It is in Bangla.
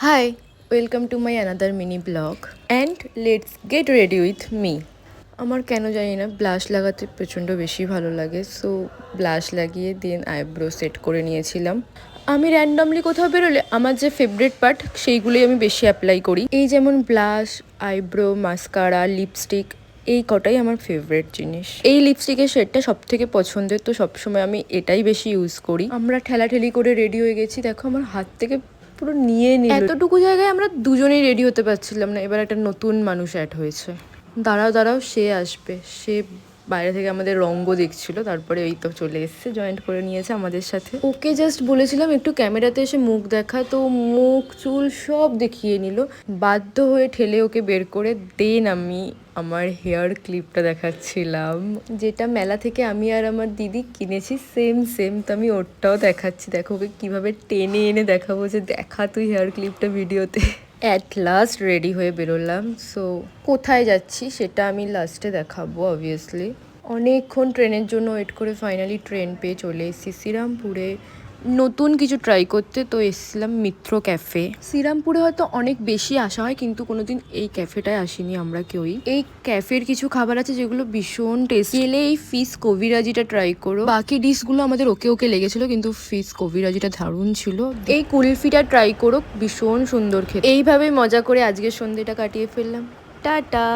Hi, welcome to my another mini blog and let's get ready with me. আমার কেন জানি না ব্লাশ লাগাতে প্রচণ্ড বেশি ভালো লাগে, সো ব্লাশ লাগিয়ে দেন আইব্রো সেট করে নিয়েছিলাম। আমি র্যান্ডমলি কোথাও বেরোলে আমার যে ফেভারিট পার্ট সেইগুলোই আমি বেশি অ্যাপ্লাই করি, এই যেমন ব্লাশ, আইব্রো, মাস্কারা, লিপস্টিক, এই কটাই আমার ফেভারিট জিনিস। এই লিপস্টিকের শেডটা সব থেকে পছন্দের, তো সবসময় আমি এটাই বেশি ইউজ করি। আমরা ঠেলাঠেলি করে রেডি হয়ে গেছি, দেখো আমার হাত থেকে পুরো নিয়ে নিল। এতটুকু জায়গায় আমরা দুজনেই রেডি হতে পারছিলাম না, এবার একটা নতুন মানুষ অ্যাড হয়েছে। দাঁড়াও দাঁড়াও, সে আসবে। সে বাইরে থেকে আমাদের রঙ্গ দেখছিল, তারপরে এই তো চলে এসছে, জয়েন্ট করে নিয়েছে আমাদের সাথে। ওকে জাস্ট বলেছিলাম একটু ক্যামেরাতে এসে মুখ দেখা, তো মুখ চুল সব দেখিয়ে নিল। বাধ্য হয়ে ঠেলে ওকে বের করে দেন আমি আমার হেয়ার ক্লিপটা দেখাচ্ছিলাম, যেটা মেলা থেকে আমি আর আমার দিদি কিনেছি সেম সেম। তো আমি ওরটাও দেখাচ্ছি, দেখো ওকে কীভাবে টেনে এনে দেখাবো যে দেখা তুই হেয়ার ক্লিপটা ভিডিওতে। অ্যাট লাস্ট রেডি হয়ে বেরোলাম। সো কোথায় যাচ্ছি সেটা আমি লাস্টে দেখাবো অবভিয়াসলি। অনেকক্ষণ ট্রেনের জন্য ওয়েট করে ফাইনালি ট্রেন পেয়ে চলে এসেছি শ্রীরামপুরে নতুন কিছু ট্রাই করতে। তো এসেছিলাম মিত্র ক্যাফে। শ্রীরামপুরে হয়তো অনেক বেশি আসা হয়, কিন্তু কোনোদিন এই ক্যাফেটায় আসিনি আমরা কেউই। এই ক্যাফের কিছু খাবার আছে যেগুলো ভীষণ টেস্টি। গেলে এই ফিশ কবিরাজিটা ট্রাই করো। বাকি ডিশগুলো আমাদের ওকে ওকে লেগেছিল, কিন্তু ফিশ কবিরাজিটা দারুণ ছিল। এই কুলফিটা ট্রাই করো, ভীষণ সুন্দর খেতে। এইভাবে মজা করে আজকের সন্ধ্যেটা কাটিয়ে ফেললাম। টাটা।